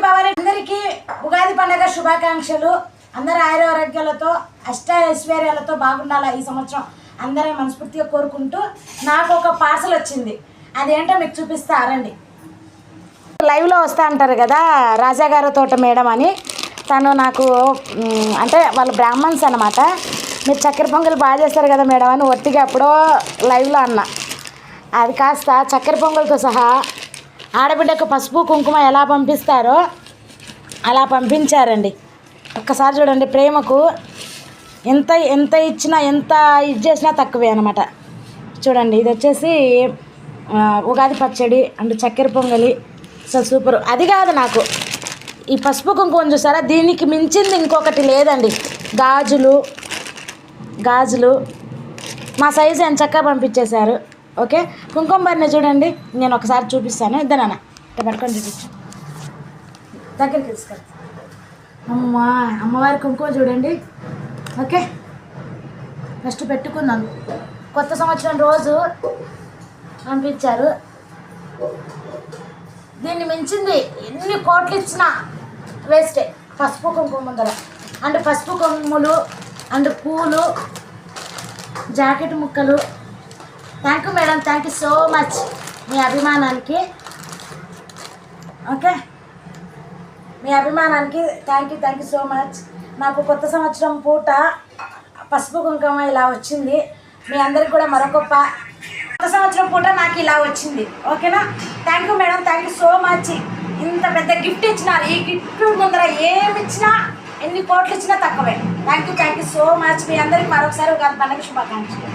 భవాని. అందరికీ ఉగాది పండుగ శుభాకాంక్షలు. అందరూ ఆరోగ్యాలతో అష్టైశ్వర్యాలతో బాగుండాలా ఈ సంవత్సరం అందరూ మనస్ఫూర్తిగా కోరుకుంటూ నాకు ఒక పార్సల్ వచ్చింది. అదేంటో మీకు చూపిస్తా రండి. లైవ్లో వస్తా అంటారు కదా రాజాగారి తోట మేడం అని, తను నాకు అంటే వాళ్ళు బ్రాహ్మణ్స్ అనమాట. మీరు చక్కెర పొంగల్ బాగా చేస్తారు కదా మేడం అని ఒట్టిగా ఎప్పుడో లైవ్లో అన్న. అది కాస్త చక్కెర పొంగల్తో సహా ఆడబిడ్డకు పసుపు కుంకుమ ఎలా పంపిస్తారో అలా పంపించారండి. ఒక్కసారి చూడండి, ప్రేమకు ఎంత ఎంత ఇచ్చినా ఎంత ఇది చేసినా తక్కువే అనమాట. చూడండి, ఇది వచ్చేసి ఉగాది పచ్చడి అండ్ చక్కెర పొంగలి. So super. అది కాదు, నాకు ఈ పసుపు కుంకుమ చూసారా, దీనికి మించింది ఇంకొకటి లేదండి. గాజులు మా సైజు ఎంత చక్కగా పంపించేశారు. ఓకే, కుంకుమ బరిని చూడండి, నేను ఒకసారి చూపిస్తాను. ఇద్దనన్న ఇట్లా పట్టుకొని చూపించు, దగ్గరికి తీసుకెళ్తా. అమ్మవారి కుంకుమ చూడండి. ఓకే, ఫస్ట్ పెట్టుకున్నాను. కొత్త సంవత్సరం రోజు పంపించారు. దీన్ని మించింది ఎన్ని కోట్లు ఇచ్చినా వేస్టే. పసుపు కుంకుమ ముందర అండ్ పసుపు కొమ్ములు అండ్ పూలు, జాకెట్ ముక్కలు. Thank you madam, thank you so much మీ అభిమానానికి. ఓకే, మీ అభిమానానికి థ్యాంక్ యూ సో మచ్. నాకు కొత్త సంవత్సరం పూట పసుపు కుంకుమ ఇలా వచ్చింది. మీ అందరికి కూడా మరొక కొత్త సంవత్సరం పూట నాకు ఇలా వచ్చింది. ఓకేనా, thank you madam, thank you so much. ఇంత పెద్ద గిఫ్ట్ ఇచ్చినారు. ఈ గిఫ్ట్ ముందర ఏమి ఇచ్చినా ఎన్ని కోట్లు ఇచ్చినా తక్కువే. Thank you so much. మీ అందరికి మరొకసారి ఉగాది పండుగ శుభాకాంక్షలు.